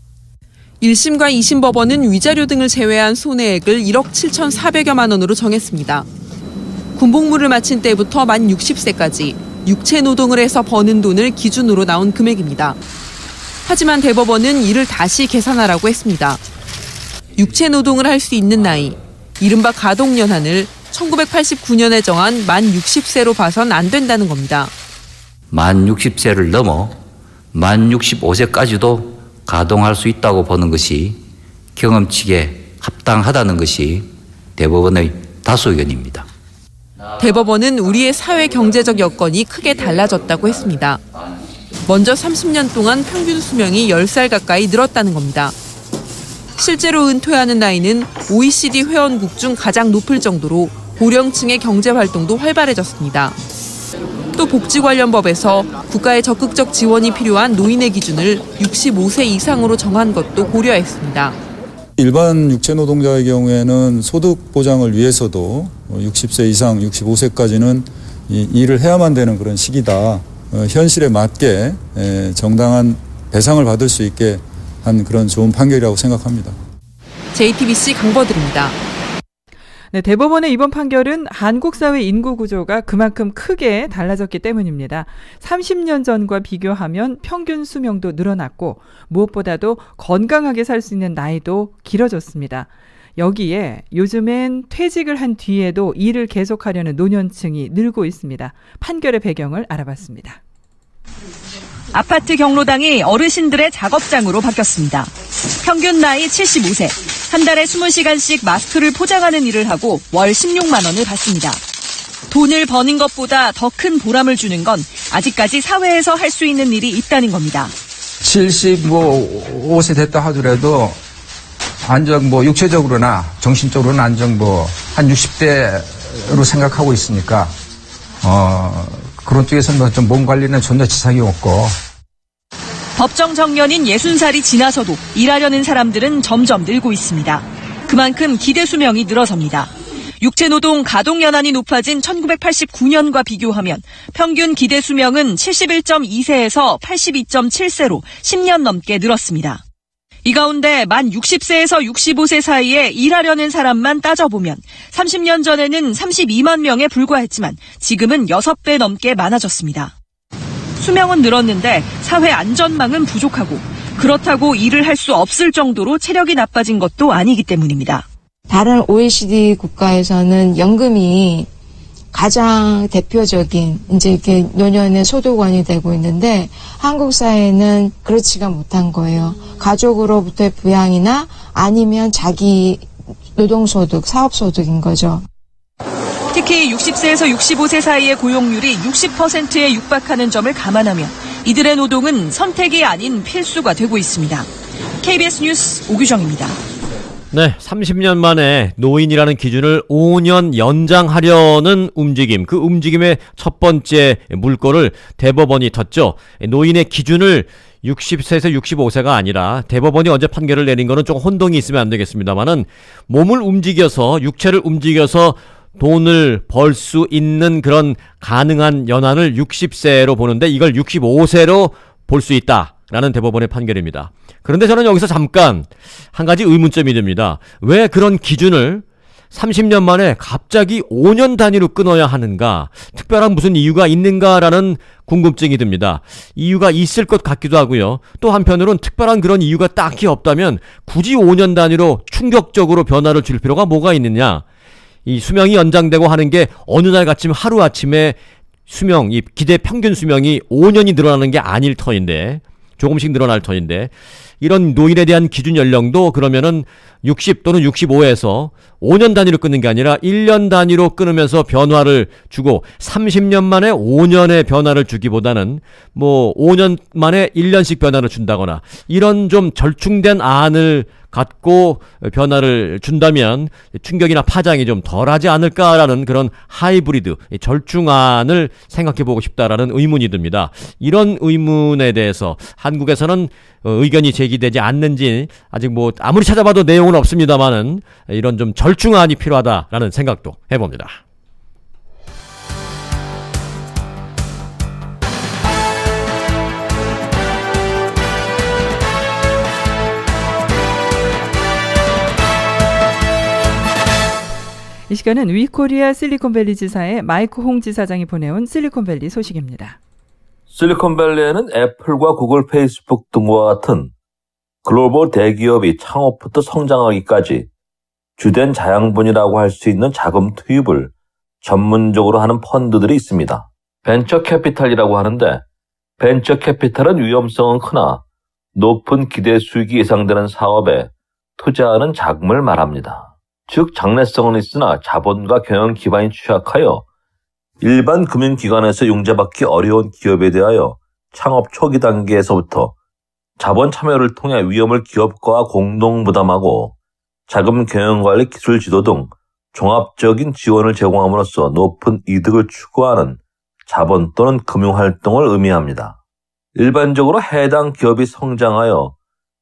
1심과 2심 법원은 위자료 등을 제외한 손해액을 1억 7,400여만 원으로 정했습니다. 군복무를 마친 때부터 만 60세까지 육체 노동을 해서 버는 돈을 기준으로 나온 금액입니다. 하지만 대법원은 이를 다시 계산하라고 했습니다. 육체 노동을 할 수 있는 나이, 이른바 가동연한을 1989년에 정한 만 60세로 봐선 안 된다는 겁니다. 만 60세를 넘어 만 65세까지도 가동할 수 있다고 보는 것이 경험치에 합당하다는 것이 대법원의 다수 의견입니다. 대법원은 우리의 사회 경제적 여건이 크게 달라졌다고 했습니다. 먼저 30년 동안 평균 수명이 10살 가까이 늘었다는 겁니다. 실제로 은퇴하는 나이는 OECD 회원국 중 가장 높을 정도로 고령층의 경제활동도 활발해졌습니다. 또 복지 관련 법에서 국가의 적극적 지원이 필요한 노인의 기준을 65세 이상으로 정한 것도 고려했습니다. 일반 육체 노동자의 경우에는 소득 보장을 위해서도 60세 이상 65세까지는 일을 해야만 되는 그런 시기다. 현실에 맞게 정당한 배상을 받을 수 있게 한 그런 좋은 판결이라고 생각합니다. JTBC 강버들입니다. 네, 대법원의 이번 판결은 한국 사회 인구 구조가 그만큼 크게 달라졌기 때문입니다. 30년 전과 비교하면 평균 수명도 늘어났고 무엇보다도 건강하게 살 수 있는 나이도 길어졌습니다. 여기에 요즘엔 퇴직을 한 뒤에도 일을 계속하려는 노년층이 늘고 있습니다. 판결의 배경을 알아봤습니다. 아파트 경로당이 어르신들의 작업장으로 바뀌었습니다. 평균 나이 75세, 한 달에 20시간씩 마스크를 포장하는 일을 하고 월 16만 원을 받습니다. 돈을 버는 것보다 더 큰 보람을 주는 건 아직까지 사회에서 할 수 있는 일이 있다는 겁니다. 75세 됐다 하더라도 육체적으로나 정신적으로는 한 60대로 생각하고 있으니까 그런 쪽에서는 좀 몸 관리는 전혀 지장이 없고. 법정 정년인 60살이 지나서도 일하려는 사람들은 점점 늘고 있습니다. 그만큼 기대 수명이 늘어섭니다. 육체노동 가동연한이 높아진 1989년과 비교하면 평균 기대 수명은 71.2세에서 82.7세로 10년 넘게 늘었습니다. 이 가운데 만 60세에서 65세 사이에 일하려는 사람만 따져보면 30년 전에는 32만 명에 불과했지만 지금은 6배 넘게 많아졌습니다. 수명은 늘었는데 사회 안전망은 부족하고 그렇다고 일을 할 수 없을 정도로 체력이 나빠진 것도 아니기 때문입니다. 다른 OECD 국가에서는 연금이 가장 대표적인 이제 이렇게 노년의 소득원이 되고 있는데 한국 사회는 그렇지가 못한 거예요. 가족으로부터의 부양이나 아니면 자기 노동소득, 사업소득인 거죠. 특히 60세에서 65세 사이의 고용률이 60%에 육박하는 점을 감안하면 이들의 노동은 선택이 아닌 필수가 되고 있습니다. KBS 뉴스 오규정입니다. 네, 30년 만에 노인이라는 기준을 5년 연장하려는 움직임, 그 움직임의 첫 번째 물꼬를 대법원이 텄죠. 노인의 기준을 60세에서 65세가 아니라 대법원이 언제 판결을 내린 거는 좀 혼동이 있으면 안 되겠습니다만은 몸을 움직여서, 육체를 움직여서 돈을 벌 수 있는 그런 가능한 연한을 60세로 보는데 이걸 65세로 볼 수 있다라는 대법원의 판결입니다. 그런데 저는 여기서 잠깐 한 가지 의문점이 듭니다. 왜 그런 기준을 30년 만에 갑자기 5년 단위로 끊어야 하는가? 특별한 무슨 이유가 있는가라는 궁금증이 듭니다. 이유가 있을 것 같기도 하고요. 또 한편으로는 특별한 그런 이유가 딱히 없다면 굳이 5년 단위로 충격적으로 변화를 줄 필요가 뭐가 있느냐? 이 수명이 연장되고 하는 게 어느 날 같으면 하루아침에 수명, 이 기대 평균 수명이 5년이 늘어나는 게 아닐 터인데, 조금씩 늘어날 터인데, 이런 노인에 대한 기준 연령도 그러면은 60 또는 65에서 5년 단위로 끊는 게 아니라 1년 단위로 끊으면서 변화를 주고 30년 만에 5년의 변화를 주기보다는 뭐 5년 만에 1년씩 변화를 준다거나 이런 좀 절충된 안을 갖고 변화를 준다면 충격이나 파장이 좀 덜하지 않을까라는 그런 하이브리드, 절충안을 생각해보고 싶다라는 의문이 듭니다. 이런 의문에 대해서 한국에서는 의견이 제기되지 않는지 아직 뭐 아무리 찾아봐도 내용은 없습니다만은 이런 좀 절충안이 필요하다라는 생각도 해봅니다. 이 시간은 위코리아 실리콘밸리 지사의 마이크 홍 지사장이 보내온 실리콘밸리 소식입니다. 실리콘밸리에는 애플과 구글, 페이스북 등과 같은 글로벌 대기업이 창업부터 성장하기까지 주된 자양분이라고 할 수 있는 자금 투입을 전문적으로 하는 펀드들이 있습니다. 벤처 캐피탈이라고 하는데, 벤처 캐피탈은 위험성은 크나 높은 기대 수익이 예상되는 사업에 투자하는 자금을 말합니다. 즉 장래성은 있으나 자본과 경영 기반이 취약하여 일반 금융기관에서 융자받기 어려운 기업에 대하여 창업 초기 단계에서부터 자본 참여를 통해 위험을 기업과 공동 부담하고 자금 경영관리 기술 지도 등 종합적인 지원을 제공함으로써 높은 이득을 추구하는 자본 또는 금융활동을 의미합니다. 일반적으로 해당 기업이 성장하여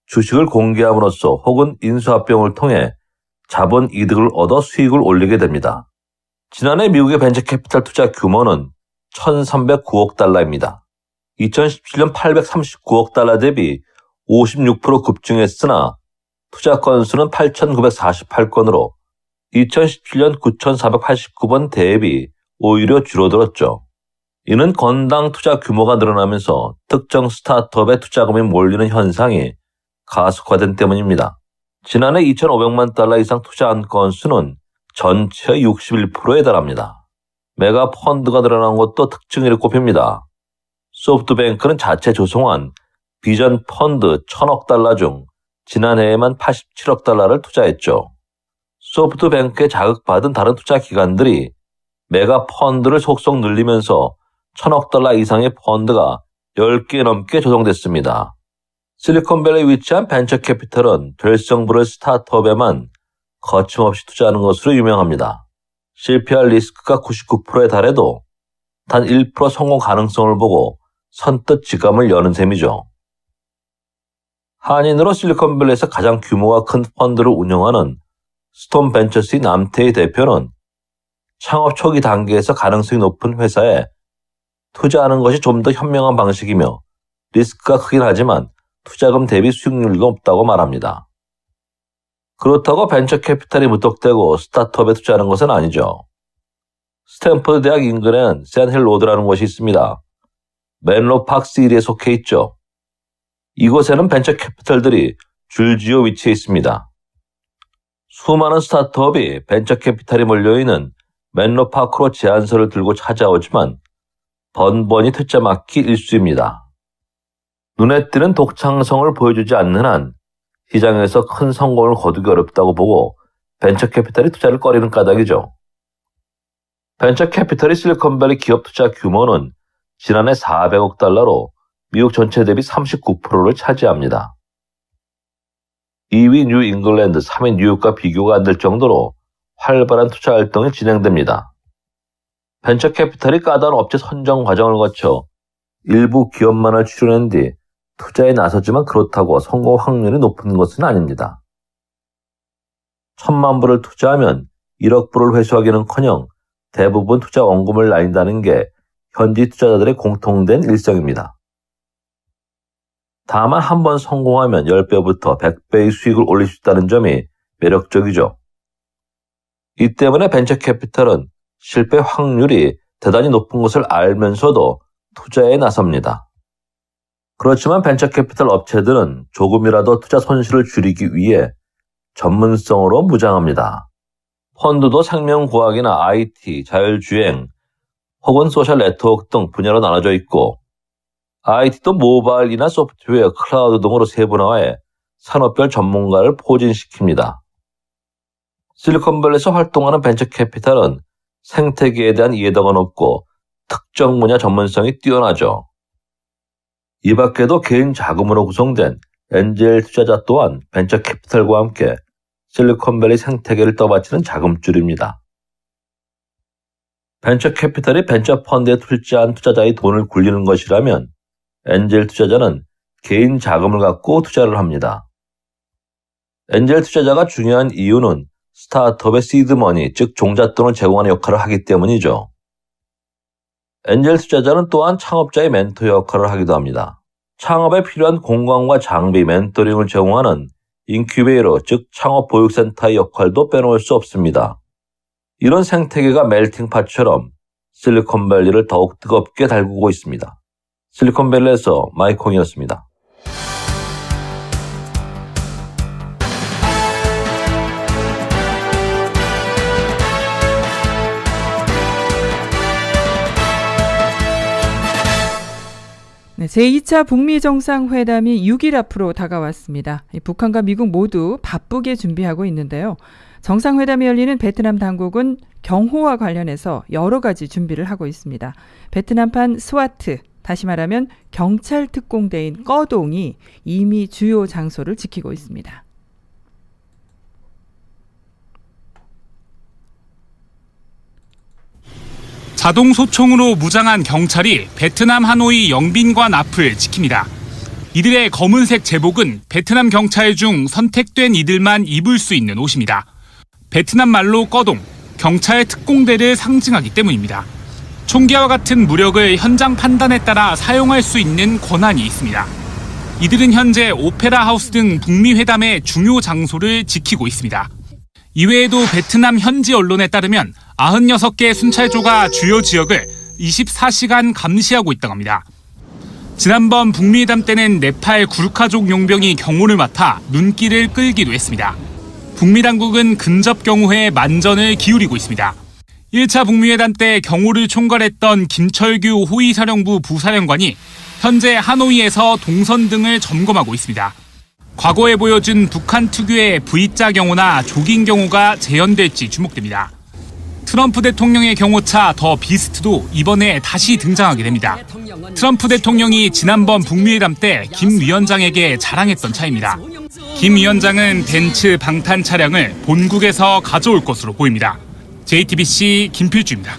주식을 공개함으로써 혹은 인수합병을 통해 자본 이득을 얻어 수익을 올리게 됩니다. 지난해 미국의 벤처 캐피탈 투자 규모는 1,309억 달러입니다. 2017년 839억 달러 대비 56% 급증했으나 투자 건수는 8,948건으로 2017년 9,489번 대비 오히려 줄어들었죠. 이는 건당 투자 규모가 늘어나면서 특정 스타트업에 투자금이 몰리는 현상이 가속화된 때문입니다. 지난해 2,500만 달러 이상 투자한 건수는 전체의 61%에 달합니다. 메가 펀드가 늘어난 것도 특징으로 꼽힙니다. 소프트뱅크는 자체 조성한 비전 펀드 1,000억 달러 중 지난해에만 87억 달러를 투자했죠. 소프트뱅크에 자극받은 다른 투자 기관들이 메가 펀드를 속속 늘리면서 1,000억 달러 이상의 펀드가 10개 넘게 조성됐습니다. 실리콘밸리에 위치한 벤처 캐피탈은 될성 부를 스타트업에만 거침없이 투자하는 것으로 유명합니다. 실패할 리스크가 99%에 달해도 단 1% 성공 가능성을 보고 선뜻 지갑을 여는 셈이죠. 한인으로 실리콘밸리에서 가장 규모가 큰 펀드를 운영하는 스톤 벤처스의 남태희 대표는 창업 초기 단계에서 가능성이 높은 회사에 투자하는 것이 좀 더 현명한 방식이며 리스크가 크긴 하지만 투자금 대비 수익률도 높다고 말합니다. 그렇다고 벤처 캐피탈이 무턱대고 스타트업에 투자하는 것은 아니죠. 스탠퍼드 대학 인근엔 샌힐 로드라는 곳이 있습니다. 맨로 파크 1위에 속해 있죠. 이곳에는 벤처 캐피탈들이 줄지어 위치해 있습니다. 수많은 스타트업이 벤처 캐피탈이 몰려있는 맨로파크로 제안서를 들고 찾아오지만 번번이 퇴짜 맞기 일쑤입니다. 눈에 띄는 독창성을 보여주지 않는 한 시장에서 큰 성공을 거두기 어렵다고 보고 벤처 캐피탈이 투자를 꺼리는 까닭이죠. 벤처 캐피탈이 실리콘밸리 기업 투자 규모는 지난해 400억 달러로 미국 전체 대비 39%를 차지합니다. 2위 뉴 잉글랜드, 3위 뉴욕과 비교가 안 될 정도로 활발한 투자 활동이 진행됩니다. 벤처 캐피탈이 까다로운 업체 선정 과정을 거쳐 일부 기업만을 추려낸 뒤 투자에 나서지만 그렇다고 성공 확률이 높은 것은 아닙니다. 1,000만 불을 투자하면 1억 불을 회수하기는커녕 대부분 투자 원금을 날린다는 게 현지 투자자들의 공통된 일성입니다. 다만 한 번 성공하면 10배부터 100배의 수익을 올릴 수 있다는 점이 매력적이죠. 이 때문에 벤처 캐피탈은 실패 확률이 대단히 높은 것을 알면서도 투자에 나섭니다. 그렇지만 벤처 캐피탈 업체들은 조금이라도 투자 손실을 줄이기 위해 전문성으로 무장합니다. 펀드도 생명과학이나 IT, 자율주행, 혹은 소셜 네트워크 등 분야로 나눠져 있고 IT도 모바일이나 소프트웨어, 클라우드 등으로 세분화해 산업별 전문가를 포진시킵니다. 실리콘밸리에서 활동하는 벤처 캐피탈은 생태계에 대한 이해도가 높고 특정 분야 전문성이 뛰어나죠. 이 밖에도 개인 자금으로 구성된 엔젤 투자자 또한 벤처 캐피탈과 함께 실리콘밸리 생태계를 떠받치는 자금줄입니다. 벤처 캐피탈이 벤처 펀드에 투자한 투자자의 돈을 굴리는 것이라면 엔젤 투자자는 개인 자금을 갖고 투자를 합니다. 엔젤 투자자가 중요한 이유는 스타트업의 시드머니, 즉 종잣돈을 제공하는 역할을 하기 때문이죠. 엔젤 투자자는 또한 창업자의 멘토 역할을 하기도 합니다. 창업에 필요한 공간과 장비, 멘토링을 제공하는 인큐베이터, 즉 창업 보육센터의 역할도 빼놓을 수 없습니다. 이런 생태계가 멜팅팟처럼 실리콘밸리를 더욱 뜨겁게 달구고 있습니다. 실리콘밸리에서 마이콩이었습니다. 네, 제2차 북미 정상회담이 6일 앞으로 다가왔습니다. 북한과 미국 모두 바쁘게 준비하고 있는데요. 정상회담이 열리는 베트남 당국은 경호와 관련해서 여러 가지 준비를 하고 있습니다. 베트남판 스와트, 다시 말하면 경찰 특공대인 꺼동이 이미 주요 장소를 지키고 있습니다. 자동 소총으로 무장한 경찰이 베트남 하노이 영빈관 앞을 지킵니다. 이들의 검은색 제복은 베트남 경찰 중 선택된 이들만 입을 수 있는 옷입니다. 베트남 말로 꺼동, 경찰 특공대를 상징하기 때문입니다. 총기와 같은 무력을 현장 판단에 따라 사용할 수 있는 권한이 있습니다. 이들은 현재 오페라 하우스 등 북미 회담의 중요 장소를 지키고 있습니다. 이외에도 베트남 현지 언론에 따르면 96개 순찰조가 주요 지역을 24시간 감시하고 있다고 합니다. 지난번 북미회담 때는 네팔 구르카족 용병이 경호를 맡아 눈길을 끌기도 했습니다. 북미 당국은 근접 경호에 만전을 기울이고 있습니다. 1차 북미회담 때 경호를 총괄했던 김철규 호위사령부 부사령관이 현재 하노이에서 동선 등을 점검하고 있습니다. 과거에 보여준 북한 특유의 V자 경호나 조깅 경호가 재현될지 주목됩니다. 트럼프 대통령의 경호차 더 비스트도 이번에 다시 등장하게 됩니다. 트럼프 대통령이 지난번 북미회담 때 김 위원장에게 자랑했던 차입니다. 김 위원장은 벤츠 방탄 차량을 본국에서 가져올 것으로 보입니다. JTBC 김필주입니다.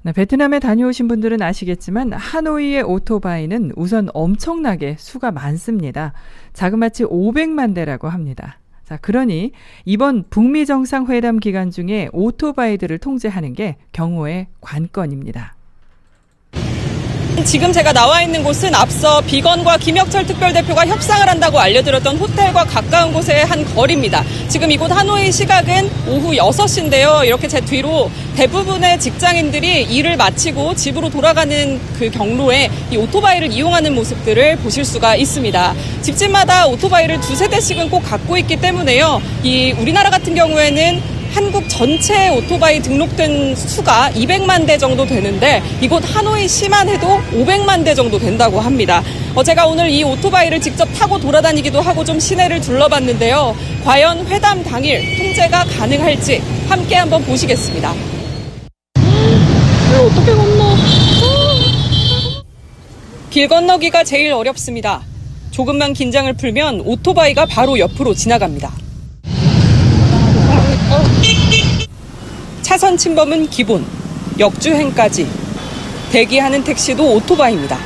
네, 베트남에 다녀오신 분들은 아시겠지만 하노이의 오토바이는 우선 엄청나게 수가 많습니다. 자그마치 500만 대라고 합니다. 자, 그러니 이번 북미 정상회담 기간 중에 오토바이들을 통제하는 게 경호의 관건입니다. 지금 제가 나와 있는 곳은 앞서 비건과 김혁철 특별대표가 협상을 한다고 알려드렸던 호텔과 가까운 곳의 한 거리입니다. 지금 이곳 하노이 시각은 오후 6시인데요. 이렇게 제 뒤로 대부분의 직장인들이 일을 마치고 집으로 돌아가는 그 경로에 이 오토바이를 이용하는 모습들을 보실 수가 있습니다. 집집마다 오토바이를 2-3대씩은 꼭 갖고 있기 때문에요. 이 우리나라 같은 경우에는 한국 전체 오토바이 등록된 수가 200만 대 정도 되는데 이곳 하노이시만 해도 500만 대 정도 된다고 합니다. 제가 오늘 이 오토바이를 직접 타고 돌아다니기도 하고 좀 시내를 둘러봤는데요. 과연 회담 당일 통제가 가능할지 함께 한번 보시겠습니다. 이걸 어떻게 건너? 길 건너기가 제일 어렵습니다. 조금만 긴장을 풀면 오토바이가 바로 옆으로 지나갑니다. 차선 침범은 기본, 역주행까지. 대기하는 택시도 오토바이입니다.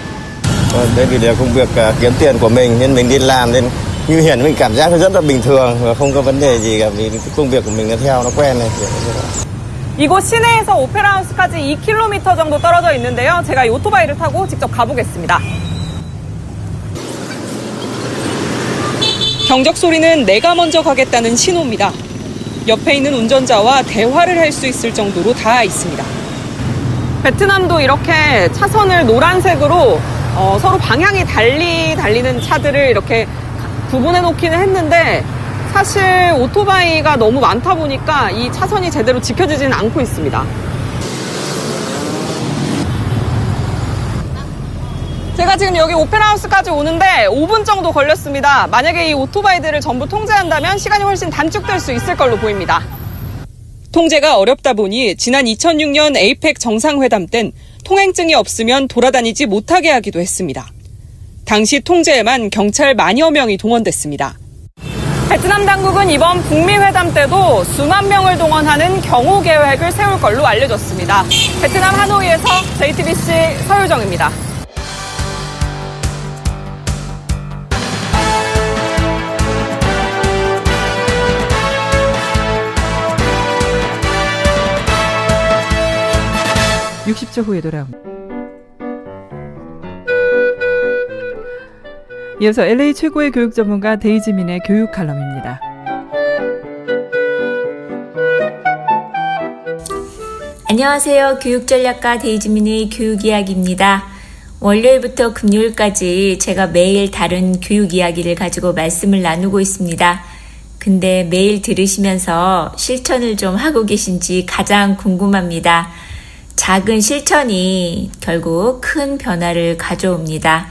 Đây vì là công việc kiếm tiền của mình nên mình đi làm nên nguy hiểm mình cảm giác rất là bình thường và không có vấn đề gì cả vì cái công việc của mình nó theo nó quen này. 이곳 시내에서 오페라 하우스까지 2km 정도 떨어져 있는데요. 제가 이 오토바이를 타고 직접 가보겠습니다. 경적 소리는 내가 먼저 가겠다는 신호입니다. 옆에 있는 운전자와 대화를 할 수 있을 정도로 닿아 있습니다. 베트남도 이렇게 차선을 노란색으로 서로 방향이 달리는 차들을 이렇게 구분해 놓기는 했는데 사실 오토바이가 너무 많다 보니까 이 차선이 제대로 지켜지지는 않고 있습니다. 제가 지금 여기 오페라하우스까지 오는데 5분 정도 걸렸습니다. 만약에 이 오토바이들을 전부 통제한다면 시간이 훨씬 단축될 수 있을 걸로 보입니다. 통제가 어렵다 보니 지난 2006년 에이펙 정상회담 땐 통행증이 없으면 돌아다니지 못하게 하기도 했습니다. 당시 통제에만 경찰 만여 명이 동원됐습니다. 베트남 당국은 이번 북미 회담 때도 수만 명을 동원하는 경호 계획을 세울 걸로 알려졌습니다. 베트남 하노이에서 JTBC 서유정입니다. (60초) 후에 돌아옵니다. 이어서 LA 최고의 교육 전문가 데이지민의 교육 칼럼입니다. 안녕하세요. 교육전략가 데이지민의 교육 이야기입니다. 월요일부터 금요일까지 제가 매일 다른 교육 이야기를 가지고 말씀을 나누고 있습니다. 근데 매일 들으시면서 실천을 좀 하고 계신지 가장 궁금합니다. 작은 실천이 결국 큰 변화를 가져옵니다.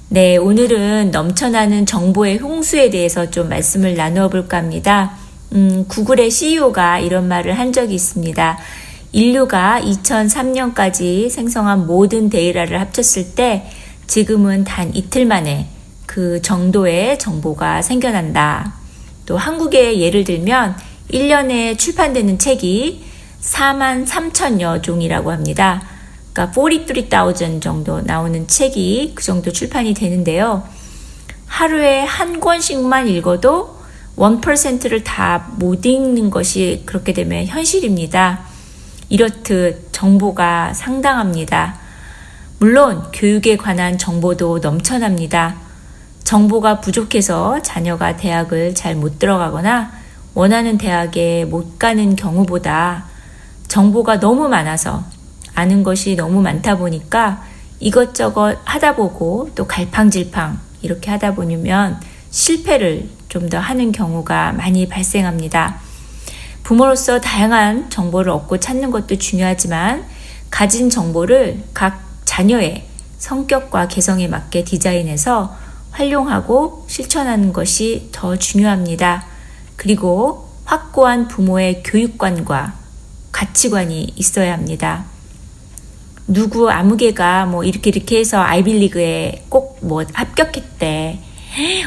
네, 오늘은 넘쳐나는 정보의 홍수에 대해서 좀 말씀을 나누어 볼까 합니다. 구글의 CEO가 이런 말을 한 적이 있습니다. 인류가 2003년까지 생성한 모든 데이터를 합쳤을 때 지금은 단 이틀 만에 그 정도의 정보가 생겨난다. 또 한국의 예를 들면 1년에 출판되는 책이 43,000여 종이라고 합니다. 그러니까 43,000 정도 나오는 책이 그 정도 출판이 되는데요. 하루에 한 권씩만 읽어도 1%를 다 못 읽는 것이 그렇게 되면 현실입니다. 이렇듯 정보가 상당합니다. 물론 교육에 관한 정보도 넘쳐납니다. 정보가 부족해서 자녀가 대학을 잘 못 들어가거나 원하는 대학에 못 가는 경우보다 정보가 너무 많아서 아는 것이 너무 많다 보니까 이것저것 하다 보고 또 갈팡질팡 이렇게 하다 보면 실패를 좀 더 하는 경우가 많이 발생합니다. 부모로서 다양한 정보를 얻고 찾는 것도 중요하지만 가진 정보를 각 자녀의 성격과 개성에 맞게 디자인해서 활용하고 실천하는 것이 더 중요합니다. 그리고 확고한 부모의 교육관과 가치관이 있어야 합니다. 누구 아무개가 뭐 이렇게 해서 아이빌리그에 꼭 뭐 합격했대.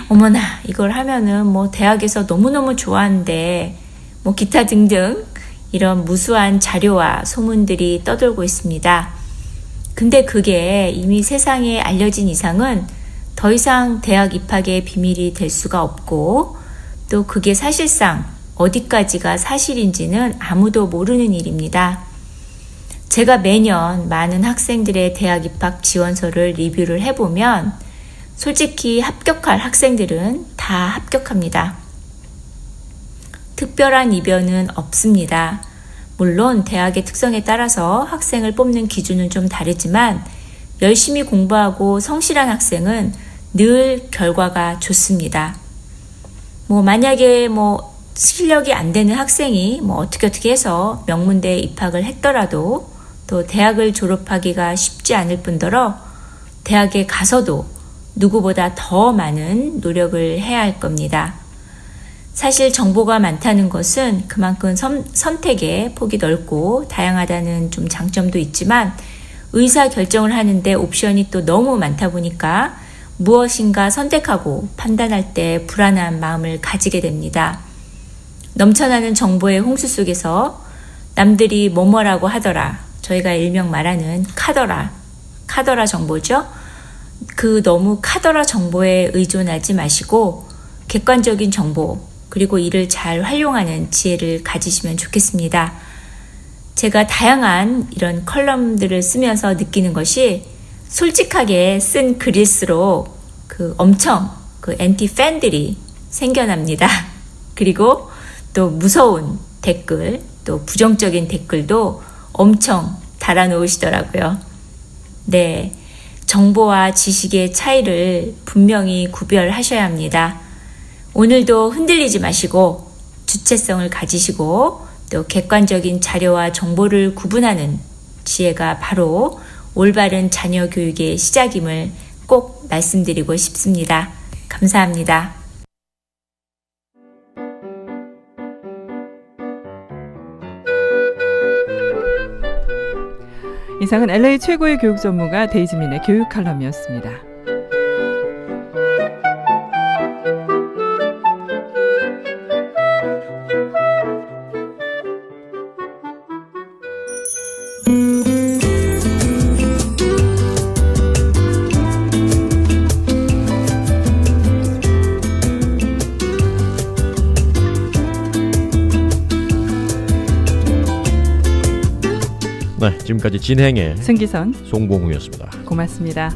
어머나 이걸 하면은 뭐 대학에서 너무너무 좋아하는데 뭐 기타 등등 이런 무수한 자료와 소문들이 떠돌고 있습니다. 근데 그게 이미 세상에 알려진 이상은 더 이상 대학 입학의 비밀이 될 수가 없고 또 그게 사실상 어디까지가 사실인지는 아무도 모르는 일입니다. 제가 매년 많은 학생들의 대학 입학 지원서를 리뷰를 해보면 솔직히 합격할 학생들은 다 합격합니다. 특별한 이변은 없습니다. 물론 대학의 특성에 따라서 학생을 뽑는 기준은 좀 다르지만 열심히 공부하고 성실한 학생은 늘 결과가 좋습니다. 만약에 실력이 안 되는 학생이 뭐 어떻게 해서 명문대에 입학을 했더라도 또 대학을 졸업하기가 쉽지 않을 뿐더러 대학에 가서도 누구보다 더 많은 노력을 해야 할 겁니다. 사실 정보가 많다는 것은 그만큼 선택의 폭이 넓고 다양하다는 좀 장점도 있지만 의사 결정을 하는데 옵션이 또 너무 많다 보니까 무엇인가 선택하고 판단할 때 불안한 마음을 가지게 됩니다. 넘쳐나는 정보의 홍수 속에서 남들이 뭐뭐라고 하더라, 저희가 일명 말하는 카더라 정보죠. 그 너무 카더라 정보에 의존하지 마시고 객관적인 정보 그리고 이를 잘 활용하는 지혜를 가지시면 좋겠습니다. 제가 다양한 이런 컬럼들을 쓰면서 느끼는 것이 솔직하게 쓴 글일수록 엄청 엔티 팬들이 생겨납니다. 그리고 또 무서운 댓글, 또 부정적인 댓글도 엄청 달아놓으시더라고요. 네, 정보와 지식의 차이를 분명히 구별하셔야 합니다. 오늘도 흔들리지 마시고 주체성을 가지시고 또 객관적인 자료와 정보를 구분하는 지혜가 바로 올바른 자녀 교육의 시작임을 꼭 말씀드리고 싶습니다. 감사합니다. 이상은 LA 최고의 교육 전문가 데이지민의 교육 칼럼이었습니다. 네, 지금까지 진행의 승기선, 송봉우였습니다. 고맙습니다.